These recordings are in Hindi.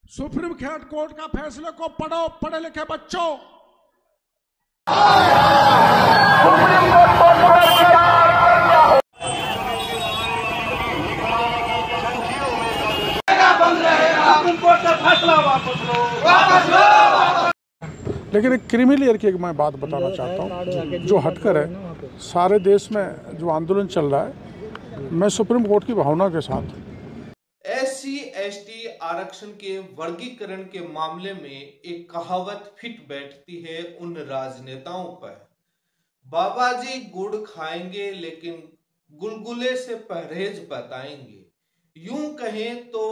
सुप्रीम कोर्ट का फैसले को पढ़ो पढ़े लिखे बच्चों। लेकिन एक क्रीमी लेयर की एक मैं बात बताना चाहता हूँ जो हटकर है। सारे देश में जो आंदोलन चल रहा है, मैं सुप्रीम कोर्ट की भावना के साथ हूँ। SC ST आरक्षण के वर्गीकरण के मामले में एक कहावत फिट बैठती है उन राजनेताओं पर। बाबा जी गुड़ खाएंगे लेकिन गुलगुले से परहेज बताएंगे। यूं कहें तो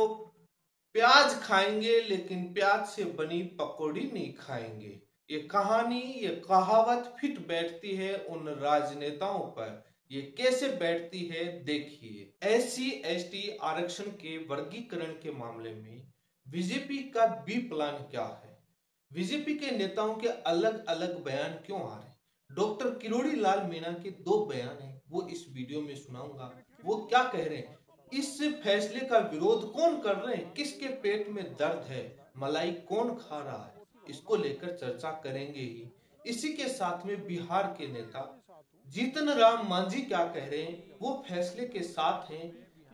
प्याज खाएंगे लेकिन प्याज से बनी पकौड़ी नहीं खाएंगे। ये कहानी, ये कहावत फिट बैठती है उन राजनेताओं पर। ये कैसे बैठती है देखिए। SC ST आरक्षण के वर्गीकरण के मामले में बीजेपी का बी प्लान क्या है? बीजेपी के नेताओं के अलग अलग बयान क्यों आ रहे हैं? डॉक्टर किरोड़ी लाल मीणा के 2 बयान हैं, वो इस वीडियो में सुनाऊंगा। वो क्या कह रहे हैं, इस फैसले का विरोध कौन कर रहे हैं, किसके पेट में दर्द है, मलाई कौन खा रहा है, इसको लेकर चर्चा करेंगे ही। इसी के साथ में बिहार के नेता जीतन राम मांझी क्या कह रहे हैं, वो फैसले के साथ हैं।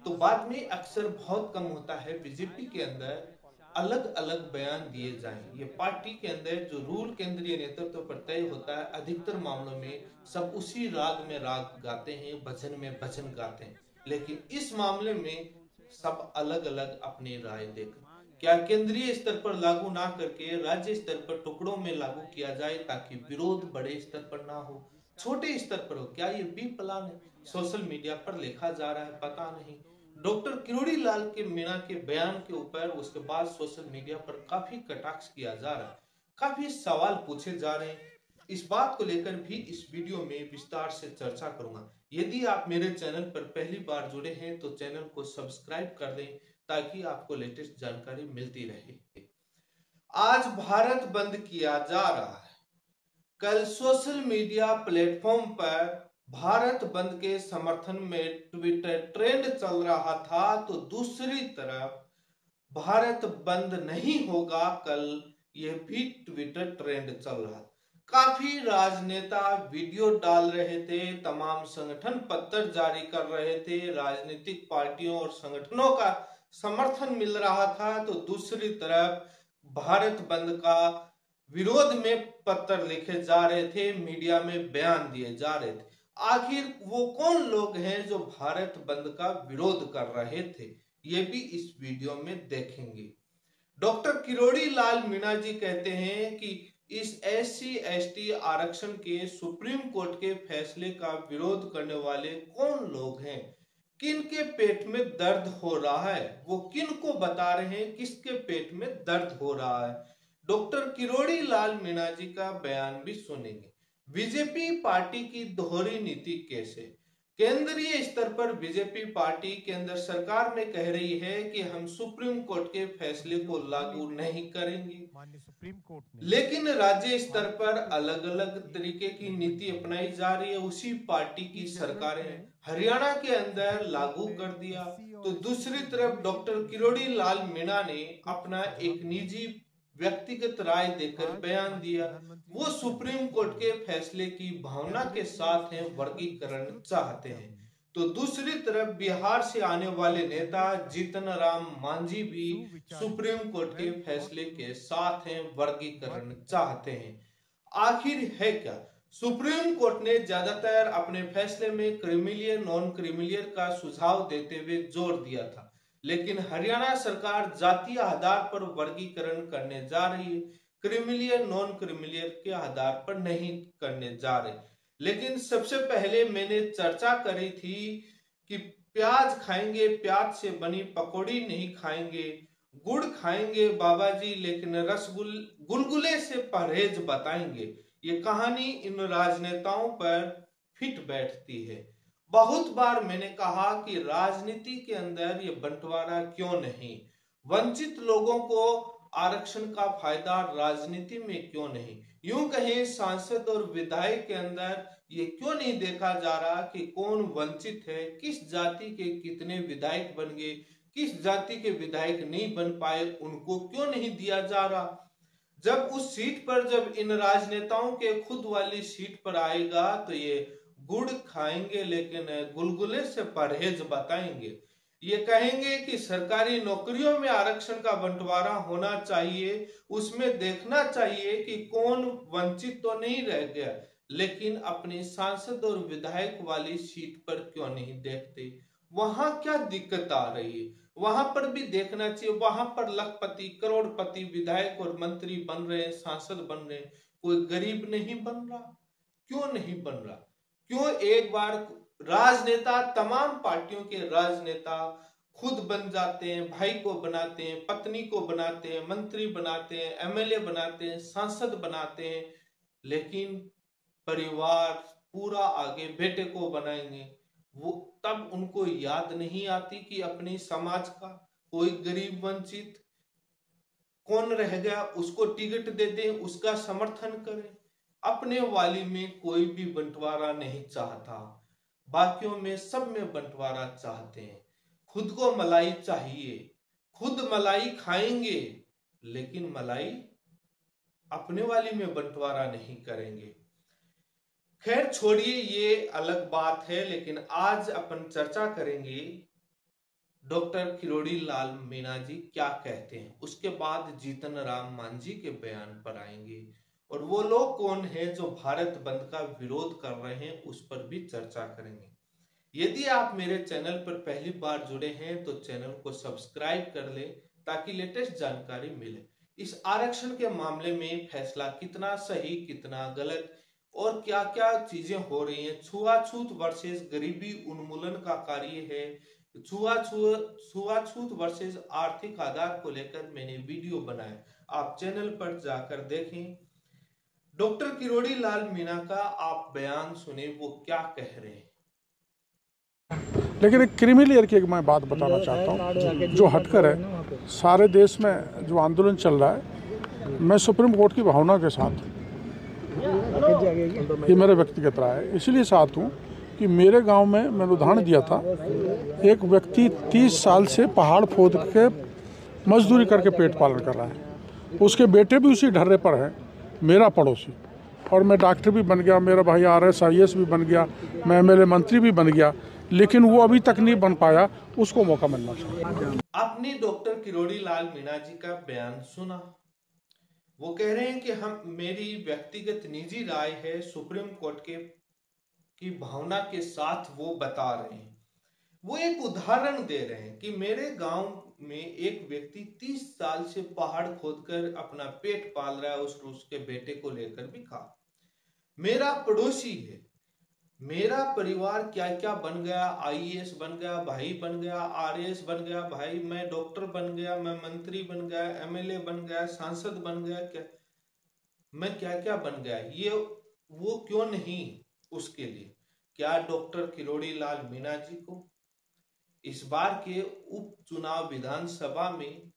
तो बाद में अक्सर बहुत कम होता है बीजेपी के अंदर अलग अलग बयान दिए जाएं। ये पार्टी के अंदर जो रूल केंद्रीय नेतृत्व पर तय होता है, अधिकतर मामलों में सब उसी राग में राग गाते हैं, भजन में भजन गाते हैं। लेकिन इस मामले में सब अलग अलग अपनी राय देकर क्या केंद्रीय स्तर पर लागू ना करके राज्य स्तर पर टुकड़ों में लागू किया जाए ताकि विरोध बड़े स्तर पर ना हो, छोटे स्तर पर हो। क्या ये बी प्लान है? सोशल मीडिया पर लिखा जा रहा है, पता नहीं। डॉक्टर किरोड़ी लाल के मीणा के बयान के ऊपर उसके बाद सोशल मीडिया पर काफी कटाक्ष किया जा रहा है, काफी सवाल पूछे जा रहे हैं। इस बात को लेकर भी इस वीडियो में विस्तार से चर्चा करूंगा। यदि आप मेरे चैनल पर पहली बार जुड़े हैं तो चैनल को सब्सक्राइब कर दें ताकि आपको लेटेस्ट जानकारी मिलती रहे। आज भारत बंद किया जा रहा है। कल सोशल मीडिया प्लेटफॉर्म पर भारत बंद के समर्थन में ट्विटर ट्रेंड चल रहा था, तो दूसरी तरफ भारत बंद नहीं होगा कल यह भी ट्विटर ट्रेंड चल रहा। काफी राजनेता वीडियो डाल रहे थे, तमाम संगठन पत्र जारी कर रहे थे, राजनीतिक पार्टियों और संगठनों का समर्थन मिल रहा था। तो दूसरी तरफ भारत बंद का विरोध में पत्र लिखे जा रहे थे, मीडिया में बयान दिए जा रहे थे। आखिर वो कौन लोग हैं जो भारत बंद का विरोध कर रहे थे, ये भी इस वीडियो में देखेंगे। डॉक्टर किरोड़ी लाल मीणा जी कहते हैं कि इस SC ST आरक्षण के सुप्रीम कोर्ट के फैसले का विरोध करने वाले कौन लोग हैं, किन के पेट में दर्द हो रहा है, वो किन को बता रहे हैं किसके पेट में दर्द हो रहा है। डॉक्टर किरोड़ी लाल मीणा जी का बयान भी सुनेंगे। बीजेपी पार्टी की दोहरी नीति कैसे? केंद्रीय स्तर पर बीजेपी पार्टी केंद्र सरकार में कह रही है कि हम सुप्रीम कोर्ट के फैसले को लागू नहीं करेंगे, लेकिन राज्य स्तर पर अलग अलग तरीके की नीति अपनाई जा रही है। उसी पार्टी की सरकारें हरियाणा के अंदर लागू कर दिया, तो दूसरी तरफ डॉक्टर किरोड़ी लाल मीणा ने अपना एक निजी व्यक्तिगत राय देकर बयान दिया। वो सुप्रीम कोर्ट के फैसले की भावना के साथ हैं, वर्गीकरण चाहते हैं। तो दूसरी तरफ बिहार से आने वाले नेता जीतन राम मांझी भी सुप्रीम कोर्ट के फैसले के साथ हैं, वर्गीकरण चाहते हैं। आखिर है क्या? सुप्रीम कोर्ट ने ज्यादातर अपने फैसले में क्रिमिलियर नॉन क्रिमिलियर का सुझाव देते हुए जोर दिया था, लेकिन हरियाणा सरकार जातीय आधार पर वर्गीकरण करने जा रही है, क्रिमिलियर नॉन क्रिमिलियर के आधार पर नहीं करने जा रही। लेकिन सबसे पहले मैंने चर्चा करी थी कि प्याज खाएंगे, प्याज से बनी पकौड़ी नहीं खाएंगे, गुड़ खाएंगे बाबा जी लेकिन गुलगुले से परहेज बताएंगे। ये कहानी इन राजनेताओं पर फिट बैठती है। बहुत बार मैंने कहा कि राजनीति के अंदर ये बंटवारा क्यों नहीं, वंचित लोगों को आरक्षण का फायदा राजनीति में क्यों नहीं, यूं कहें सांसद और विधायक के अंदर ये क्यों नहीं देखा जा रहा कि कौन वंचित है, किस जाति के कितने विधायक बन गए, किस जाति के विधायक नहीं बन पाए उनको क्यों नहीं दिया जा रहा। जब उस सीट पर, जब इन राजनेताओं के खुद वाली सीट पर आएगा तो ये गुड़ खाएंगे लेकिन गुलगुले से परहेज बताएंगे। ये कहेंगे कि सरकारी नौकरियों में आरक्षण का बंटवारा होना चाहिए, उसमें देखना चाहिए कि कौन वंचित तो नहीं रह गया, लेकिन अपनी सांसद और विधायक वाली सीट पर क्यों नहीं देखते, वहां क्या दिक्कत आ रही है, वहां पर भी देखना चाहिए। वहां पर लखपति करोड़पति विधायक और मंत्री बन रहे हैं, सांसद बन रहे हैं, कोई गरीब नहीं बन रहा। क्यों नहीं बन रहा? क्यों एक बार राजनेता, तमाम पार्टियों के राजनेता खुद बन जाते हैं, भाई को बनाते हैं, पत्नी को बनाते हैं, मंत्री बनाते हैं, एमएलए बनाते हैं, सांसद बनाते हैं, लेकिन परिवार पूरा आगे बेटे को बनाएंगे, वो तब उनको याद नहीं आती कि अपने समाज का कोई गरीब वंचित कौन रह गया उसको टिकट दे दें, उसका समर्थन करें। अपने वाली में कोई भी बंटवारा नहीं चाहता, बाकियों में सब में बंटवारा चाहते हैं। खुद को मलाई चाहिए, खुद मलाई खाएंगे लेकिन मलाई अपने वाली में बंटवारा नहीं करेंगे। खैर छोड़िए, ये अलग बात है, लेकिन आज अपन चर्चा करेंगे डॉक्टर किरोड़ी लाल मीणा जी क्या कहते हैं। उसके बाद जीतन राम मांझी के बयान पर आएंगे और वो लोग कौन है जो भारत बंद का विरोध कर रहे हैं, उस पर भी चर्चा करेंगे। यदि आप मेरे चैनल पर पहली बार जुड़े हैं तो चैनल को सब्सक्राइब कर ले ताकि लेटेस्ट जानकारी मिले। इस आरक्षण के मामले में फैसला कितना सही कितना गलत और क्या क्या चीजें हो रही हैं, छुआछूत वर्सेस गरीबी उन्मूलन का कार्य है, छुआछूत वर्सेस आर्थिक आधार को लेकर मैंने वीडियो बनाया, आप चैनल पर जाकर देखें। डॉक्टर किरोड़ी लाल मीणा का आप बयान सुने, वो क्या कह रहे हैं। लेकिन एक क्रीमी लेयर की एक मैं बात बताना चाहता हूँ जो हटकर है। सारे देश में जो आंदोलन चल रहा है, मैं सुप्रीम कोर्ट की भावना के साथ, ये मेरा व्यक्तिगत राय है, इसलिए साथ हूँ कि मेरे गांव में मैंने उदाहरण दिया था, एक व्यक्ति 30 साल से पहाड़ खोद के मजदूरी करके पेट पालन कर रहा है, उसके बेटे भी उसी ढर्रे पर है, मेरा पड़ोसी, और मैं डॉक्टर भी बन गया, मेरा भाई RS IAS भी बन गया, मैं MLA मंत्री भी बन गया, लेकिन वो अभी तक नहीं बन पाया, उसको मौका मिलना चाहिए। आपने डॉक्टर किरोड़ी लाल मीणा जी का बयान सुना, वो कह रहे हैं कि मेरी व्यक्तिगत निजी राय है, सुप्रीम कोर्ट की भावना के साथ वो बता रहे हैं। वो एक उदाहरण दे रहे हैं कि मेरे गांव में एक व्यक्ति 30 साल से पहाड़ खोदकर अपना पेट पाल रहा है, उसके बेटे को लेकर भी कहा, मेरा पड़ोसी है, मेरा परिवार क्या क्या बन गया, IAS बन गया, भाई बन गया, RS बन गया, भाई मैं डॉक्टर बन गया, मैं मंत्री बन गया, MLA बन गया, सांसद बन गया, क्या मैं क्या क्या बन गया, ये वो क्यों नहीं उसके लिए। क्या डॉक्टर किरोड़ी लाल मीणा जी को इस बार के उपचुनाव विधानसभा में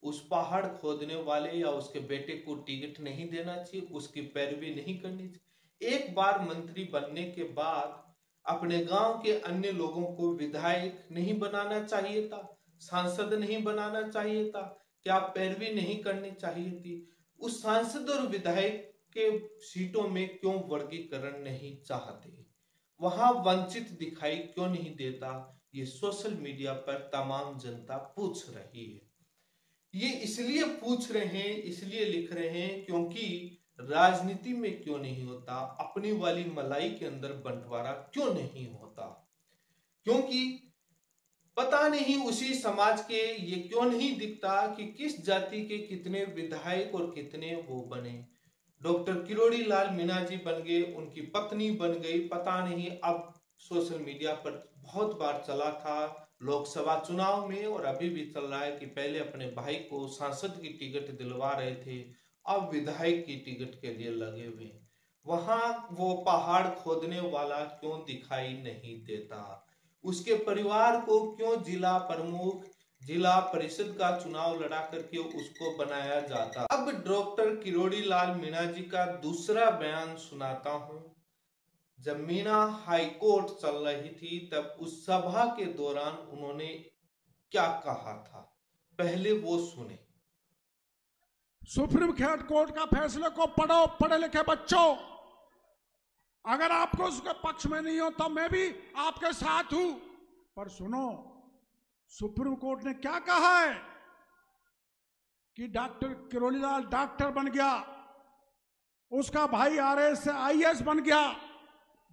उस पहाड़ खोदने वाले या उसके बेटे को टिकट नहीं देना चाहिए, उसकी पैरवी नहीं करनी चाहिए? एक बार मंत्री बनने के बाद अपने गांव के अन्य लोगों को विधायक नहीं बनाना चाहिए था, सांसद नहीं बनाना चाहिए था? क्या पैरवी नहीं करनी चाहिए थी? उस सांसद और विधायक के सीटों में क्यों वर्गीकरण नहीं चाहते, वहां वंचित दिखाई क्यों नहीं देता? ये सोशल मीडिया पर तमाम जनता पूछ रही है। ये इसलिए पूछ रहे हैं, इसलिए लिख रहे हैं क्योंकि राजनीति में क्यों नहीं होता, अपनी वाली मलाई के अंदर बंटवारा क्यों नहीं होता? क्योंकि पता नहीं उसी समाज के ये क्यों नहीं दिखता कि किस जाति के कितने विधायक और कितने वो बने। डॉक्टर किरोड़ी लाल मीणा जी बन गए, उनकी पत्नी बन गई, पता नहीं। अब सोशल मीडिया पर बहुत बार चला था लोकसभा चुनाव में और अभी भी चल रहा है कि पहले अपने भाई को सांसद की टिकट दिलवा रहे थे, अब विधायक की टिकट के लिए लगे हुए। वहां वो पहाड़ खोदने वाला क्यों दिखाई नहीं देता? उसके परिवार को क्यों जिला प्रमुख, जिला परिषद का चुनाव लड़ा करके उसको बनाया जाता? अब डॉक्टर किरोड़ी लाल मीणा जी का दूसरा बयान सुनाता हूं। जब मीणा हाईकोर्ट चल रही थी तब उस सभा के दौरान उन्होंने क्या कहा था, पहले वो सुने। सुप्रीम कोर्ट का फैसले को पढ़ो पढ़े लिखे बच्चों। अगर आपको उसके पक्ष में नहीं हो तो मैं भी आपके साथ हूं, पर सुनो, सुप्रीम कोर्ट ने क्या कहा है कि डॉक्टर किरोड़ीलाल डॉक्टर बन गया, उसका भाई आरएस से आईएएस बन गया,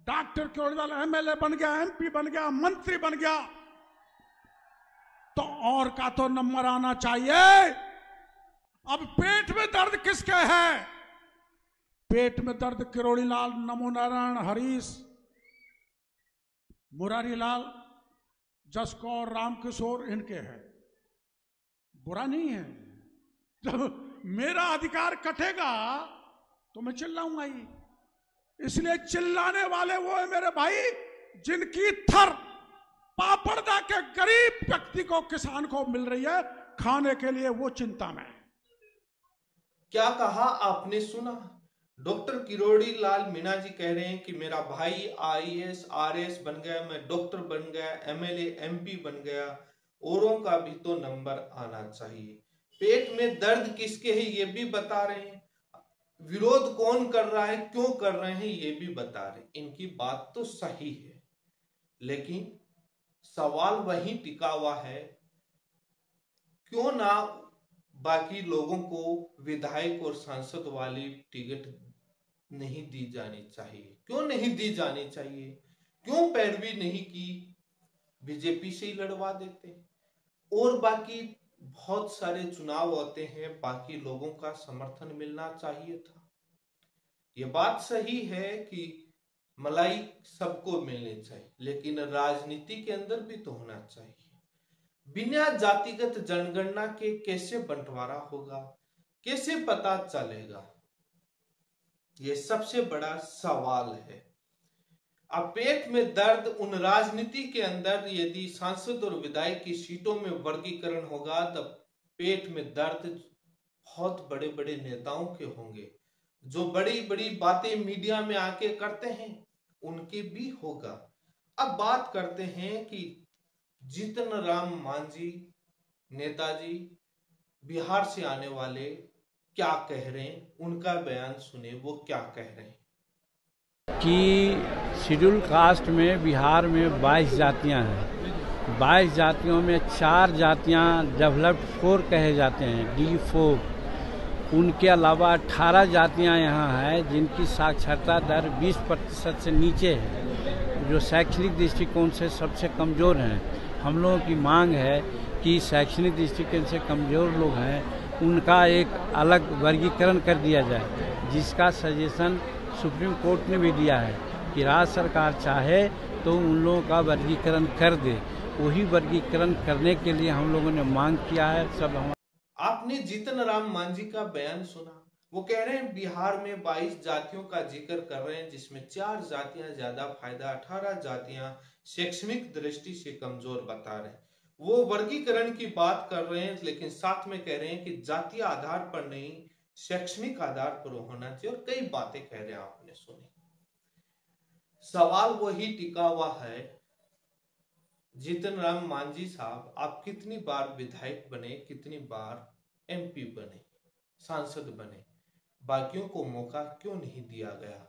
डॉक्टर किरोड़ीलाल एमएलए बन गया, एमपी बन गया, मंत्री बन गया, तो और का तो नंबर आना चाहिए। अब पेट में दर्द किसके है? पेट में दर्द किरोड़ीलाल, नमो नारायण, हरीश, मुरारीलाल, जसकौर, रामकिशोर, इनके है। बुरा नहीं है। जब मेरा अधिकार कटेगा तो मैं चिल्लाऊंगा ही। इसलिए चिल्लाने वाले वो है मेरे भाई जिनकी थर पापड़दा के गरीब व्यक्ति को, किसान को मिल रही है खाने के लिए, वो चिंता में है। क्या कहा आपने सुना? डॉक्टर किरोड़ीलाल मीणा जी कह रहे हैं कि मेरा भाई आईएएस आरएएस बन गया, मैं डॉक्टर बन गया, एमएलए एमपी बन गया, औरों का भी तो नंबर आना चाहिए। पेट में दर्द किसके है ये भी बता रहे हैं, विरोध कौन कर रहा है, क्यों कर रहे हैं ये भी बता रहे हैं। इनकी बात तो सही है, लेकिन सवाल वहीं टिका हुआ है, क्यों ना बाकी लोगों को विधायक और सांसद वाली टिकट नहीं दी जानी चाहिए? क्यों नहीं दी जानी चाहिए? क्यों पैरवी नहीं की, बीजेपी से ही लड़वा देते? और बाकी बहुत सारे चुनाव होते हैं, बाकी लोगों का समर्थन मिलना चाहिए था। ये बात सही है कि मलाई सबको मिलनी चाहिए, लेकिन राजनीति के अंदर भी तो होना चाहिए। बिना जातिगत जनगणना के कैसे बंटवारा होगा, कैसे पता चलेगा? ये सबसे बड़ा सवाल है। अब पेट में दर्द उन राजनीति के अंदर यदि सांसद और विधायक की सीटों में वर्गीकरण होगा, तब पेट में दर्द बहुत बड़े बड़े नेताओं के होंगे, जो बड़ी बड़ी बातें मीडिया में आके करते हैं उनके भी होगा। अब बात करते हैं कि जीतन राम मांझी नेताजी बिहार से आने वाले क्या कह रहे हैं, उनका बयान सुने वो क्या कह रहे हैं। कि शेड्यूल कास्ट में बिहार में 22 जातियां हैं। 22 जातियों में 4 जातियां डेवलप्ड 4 कहे जाते हैं, D4। उनके अलावा 18 जातियां यहाँ हैं जिनकी साक्षरता दर 20% से नीचे है, जो शैक्षणिक दृष्टिकोण से सबसे कमज़ोर हैं। हम लोगों की मांग है कि शैक्षणिक दृष्टिकोण से कमज़ोर लोग हैं उनका एक अलग वर्गीकरण कर दिया जाए, जिसका सजेशन सुप्रीम कोर्ट ने भी दिया है कि राज्य सरकार चाहे तो उन लोगों का वर्गीकरण कर दे। वही वर्गीकरण करने के लिए हम लोगों ने मांग किया है। सब आपने जीतन राम मांझी का बयान सुना। वो कह रहे हैं बिहार में 22 जातियों का जिक्र कर रहे हैं, जिसमें 4 जातियां ज्यादा फायदा, 18 जातियां शैक्षणिक दृष्टि से कमजोर बता रहे हैं। वो वर्गीकरण की बात कर रहे हैं, लेकिन साथ में कह रहे हैं कि जातीय आधार पर नहीं, शैक्षणिक आधार पर होना चाहिए, और कई बातें कह रहे हैं, आपने सुनी। सवाल वही टिका हुआ है, जीतन राम मांझी साहब आप कितनी बार विधायक बने, कितनी बार एमपी बने, सांसद बने, बाकियों को मौका क्यों नहीं दिया गया?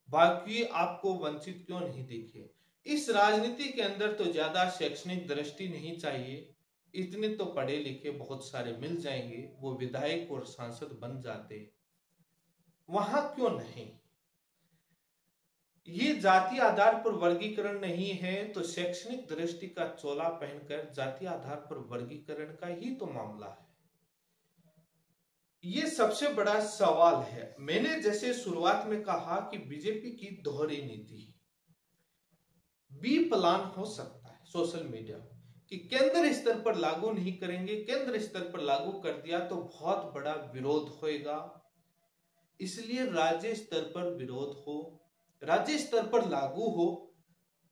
बाकी आपको वंचित क्यों नहीं दिखे? इस राजनीति के अंदर तो ज्यादा शैक्षणिक दृष्टि नहीं चाहिए, इतने तो पढ़े लिखे बहुत सारे मिल जाएंगे, वो विधायक और सांसद बन जाते, वहां क्यों नहीं? ये जातीय आधार पर वर्गीकरण नहीं है तो शैक्षणिक दृष्टि का चोला पहनकर जातीय आधार पर वर्गीकरण का ही तो मामला है। ये सबसे बड़ा सवाल है। मैंने जैसे शुरुआत में कहा कि बीजेपी की दोहरी नीति, बी प्लान हो सकता है सोशल मीडिया कि केंद्र स्तर पर लागू नहीं करेंगे, केंद्र स्तर पर लागू कर दिया तो बहुत बड़ा विरोध होएगा, इसलिए राज्य स्तर पर विरोध हो, राज्य स्तर पर लागू हो,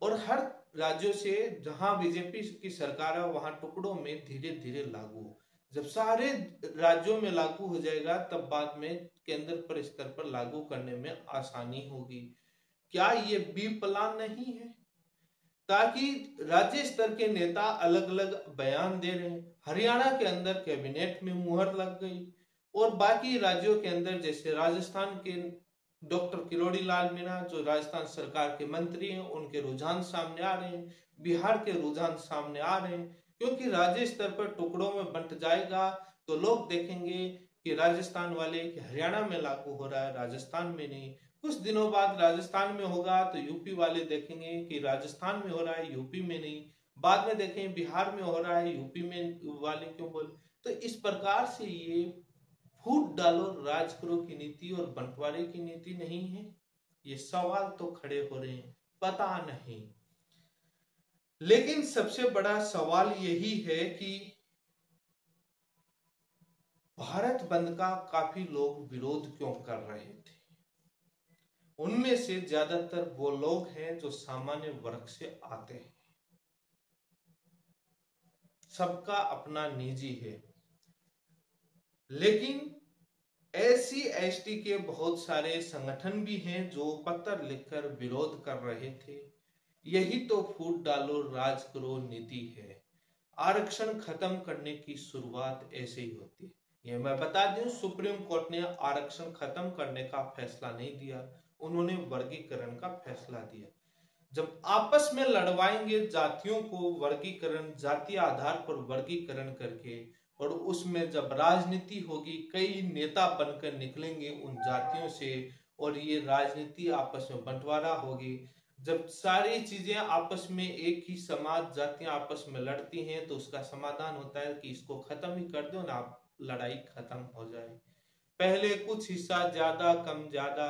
और हर राज्यों से जहां बीजेपी की सरकार है वहां टुकड़ों में धीरे धीरे लागू हो। जब सारे राज्यों में लागू हो जाएगा तब बाद में केंद्र पर स्तर पर लागू करने में आसानी होगी। क्या ये बी प्लान नहीं है? ताकि राज्य स्तर के नेता अलग अलग बयान दे रहे हैं। हरियाणा के अंदर कैबिनेट में मुहर लग गई और बाकी राज्यों के अंदर जैसे राजस्थान के डॉक्टर किरोड़ी लाल मीणा जो राजस्थान सरकार के मंत्री हैं, उनके रुझान सामने आ रहे हैं, बिहार के रुझान सामने आ रहे हैं, क्योंकि राज्य स्तर पर टुकड़ों में बंट जाएगा तो लोग देखेंगे कि राजस्थान वाले कि हरियाणा में लागू हो रहा है, राजस्थान में नहीं। कुछ दिनों बाद राजस्थान में होगा तो यूपी वाले देखेंगे कि राजस्थान में हो रहा है, यूपी में नहीं। बाद में देखें बिहार में हो रहा है, यूपी में वाले क्यों बोले। तो इस प्रकार से ये फूट डालो राज करो की नीति और बंटवारे की नीति नहीं है। ये सवाल तो खड़े हो रहे हैं, पता नहीं। लेकिन सबसे बड़ा सवाल यही है कि भारत बंद का काफी लोग विरोध क्यों कर रहे थे। उनमें से ज्यादातर वो लोग हैं जो सामान्य वर्ग से आते हैं। सबका अपना निजी है, लेकिन SC ST के बहुत सारे संगठन भी हैं जो पत्र लिखकर विरोध कर रहे थे। यही तो फूट डालो राज करो नीति है। आरक्षण खत्म करने की शुरुआत ऐसे ही होती है। ये मैं बता दूं, सुप्रीम कोर्ट ने आरक्षण खत्म करने का फैसला नहीं दिया, उन्होंने वर्गीकरण का फैसला दिया। जब आपस में लड़वाएंगे जातियों को वर्गीकरण, जातीय आधार पर वर्गीकरण करके, और उसमें जब राजनीति होगी, कई नेता बनकर निकलेंगे उन जातियों से और ये राजनीति आपस में बंटवारा होगी। जब सारी चीजें आपस में एक ही समाज जातियां आपस में लड़ती हैं तो उसका समाधान होता है कि इसको खत्म ही कर दो ना, लड़ाई खत्म हो जाए। पहले कुछ हिस्सा ज्यादा कम ज्यादा।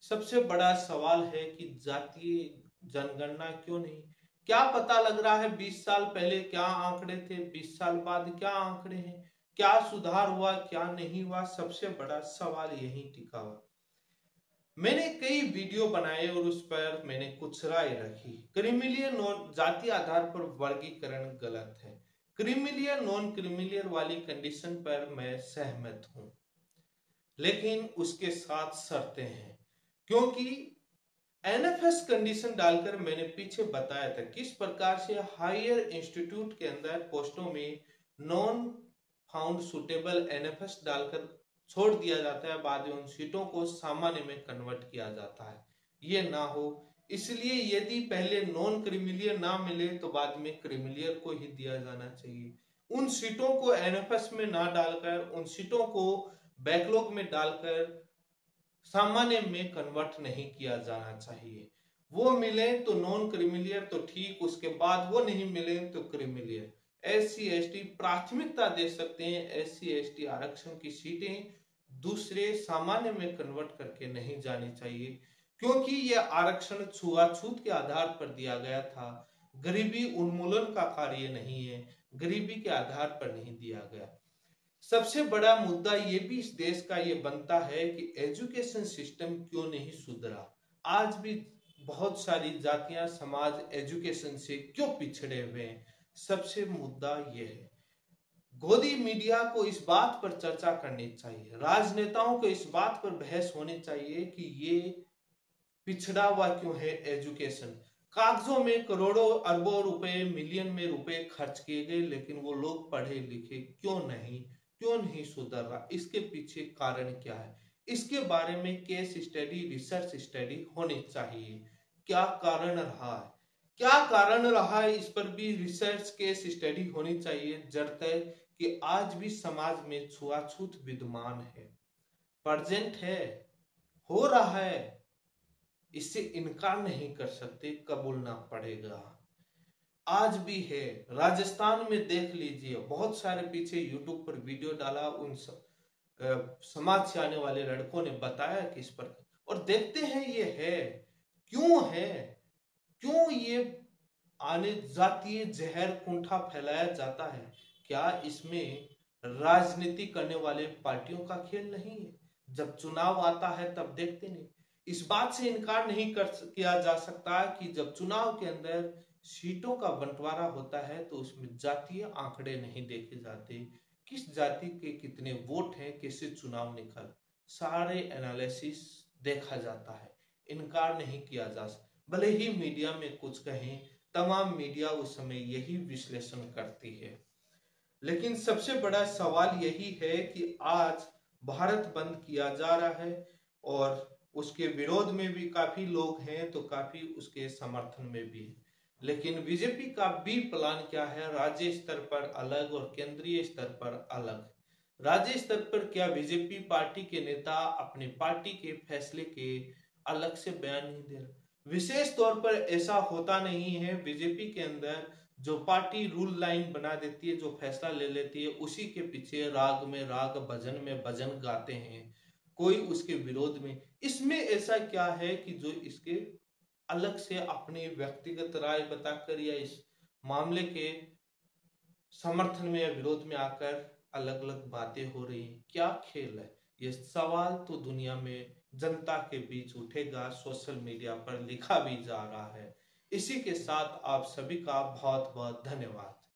सबसे बड़ा सवाल है कि जातीय जनगणना क्यों नहीं। क्या पता लग रहा है 20 साल पहले क्या आंकड़े थे, 20 साल बाद क्या आंकड़े हैं, क्या सुधार हुआ क्या नहीं हुआ। सबसे बड़ा सवाल यही टिका हुआ। मैंने कई वीडियो बनाए और उस पर मैंने कुछ राय रखी। क्रीमिलियर नॉन जाति आधार पर वर्गीकरण गलत है। क्रीमिलियर नॉन क्रीमिलियर वाली कंडीशन पर मैं सहमत हूं, लेकिन उसके साथ शर्तें हैं। क्योंकि NFS कंडीशन डालकर मैंने पीछे बताया था किस प्रकार से हायर इंस्टीट्यूट के अंदर पोस्टों में नॉन फाउंड सुटेबल NFS डालकर छोड़ दिया जाता है, बाद में उन सीटों को सामान्य में कन्वर्ट किया जाता है। ये ना हो, इसलिए यदि पहले नॉन क्रीमिलियर ना मिले तो बाद में क्रीमिलियर को ही दिया जाना चाहिए। उन सीटों को NFS में ना डालकर, उन सीटों को बैकलॉग में डालकर सामान्य में कन्वर्ट नहीं किया जाना चाहिए। वो मिले तो नॉन क्रीमिलियर तो ठीक, उसके बाद वो नहीं मिले तो क्रीमिलियर। SC ST प्राथमिकता दे सकते हैं। SC ST आरक्षण की सीटें दूसरे सामान्य में कन्वर्ट करके नहीं जानी चाहिए, क्योंकि यह आरक्षण छुआछूत के आधार पर दिया गया था। गरीबी उन्मूलन का कार्य नहीं है, गरीबी के आधार पर नहीं दिया गया। सबसे बड़ा मुद्दा ये भी इस देश का ये बनता है कि एजुकेशन सिस्टम क्यों नहीं सुधरा। आज भी बहुत सारी जातियां समाज एजुकेशन से क्यों पिछड़े हुए हैं। सबसे मुद्दा ये है। गोदी मीडिया को इस बात पर चर्चा करनी चाहिए, राजनेताओं को इस बात पर बहस होनी चाहिए कि ये पिछड़ा हुआ क्यों है एजुकेशन। कागजों में करोड़ों अरबों रुपए, मिलियन में रुपए खर्च किए गए, लेकिन वो लोग पढ़े लिखे क्यों नहीं सुधर रहा। इसके पीछे कारण क्या है, इसके बारे में केस स्टडी, रिसर्च स्टडी होनी चाहिए। क्या कारण रहा है, इस पर भी रिसर्च केस स्टडी होनी चाहिए। जब तक कि आज भी समाज में छुआछूत विद्यमान है, प्रेजेंट है, हो रहा है, इससे इनकार नहीं कर सकते, कबूलना पड़ेगा। आज भी है। राजस्थान में देख लीजिए, बहुत सारे पीछे यूट्यूब पर वीडियो डाला, उन समाज से आने वाले लड़कों ने बताया कि इस पर, और देखते हैं ये है क्यों ये आने जातीय जहर कुंठा फैलाया जाता है। क्या इसमें राजनीति करने वाले पार्टियों का खेल नहीं है। जब चुनाव आता है तब देखते नहीं। इस बात से इनकार नहीं किया जा सकता कि जब चुनाव के अंदर सीटों का बंटवारा होता है तो उसमें जातीय आंकड़े नहीं देखे जाते, किस जाति के कितने वोट हैं, कैसे चुनाव निकल, सारे एनालिसिस देखा जाता है। इनकार नहीं किया जा सकता, भले ही मीडिया में कुछ कहें, तमाम मीडिया उस समय यही विश्लेषण करती है। लेकिन सबसे बड़ा सवाल यही है कि आज भारत बंद किया जा रहा है और उसके विरोध में भी काफी लोग हैं तो काफी उसके समर्थन में भी है। लेकिन बीजेपी का बी प्लान क्या है? राज्य स्तर पर अलग और केंद्रीय स्तर पर अलग। राज्य स्तर पर क्या बीजेपी पार्टी के नेता अपनी पार्टी के फैसले के अलग से बयान नहीं दे रहे? विशेष तौर पर ऐसा होता नहीं है। बीजेपी के अंदर जो पार्टी रूल लाइन बना देती है, जो फैसला ले लेती है, उसी के पीछे राग में राग, भजन में भजन गाते हैं, कोई उसके विरोध में। इसमें ऐसा क्या है कि जो इसके अलग से अपनी व्यक्तिगत राय बताकर या इस मामले के समर्थन में या विरोध में आकर अलग अलग बातें हो रही हैं? क्या खेल है? ये सवाल तो दुनिया में जनता के बीच उठेगा, सोशल मीडिया पर लिखा भी जा रहा है। इसी के साथ आप सभी का बहुत बहुत धन्यवाद।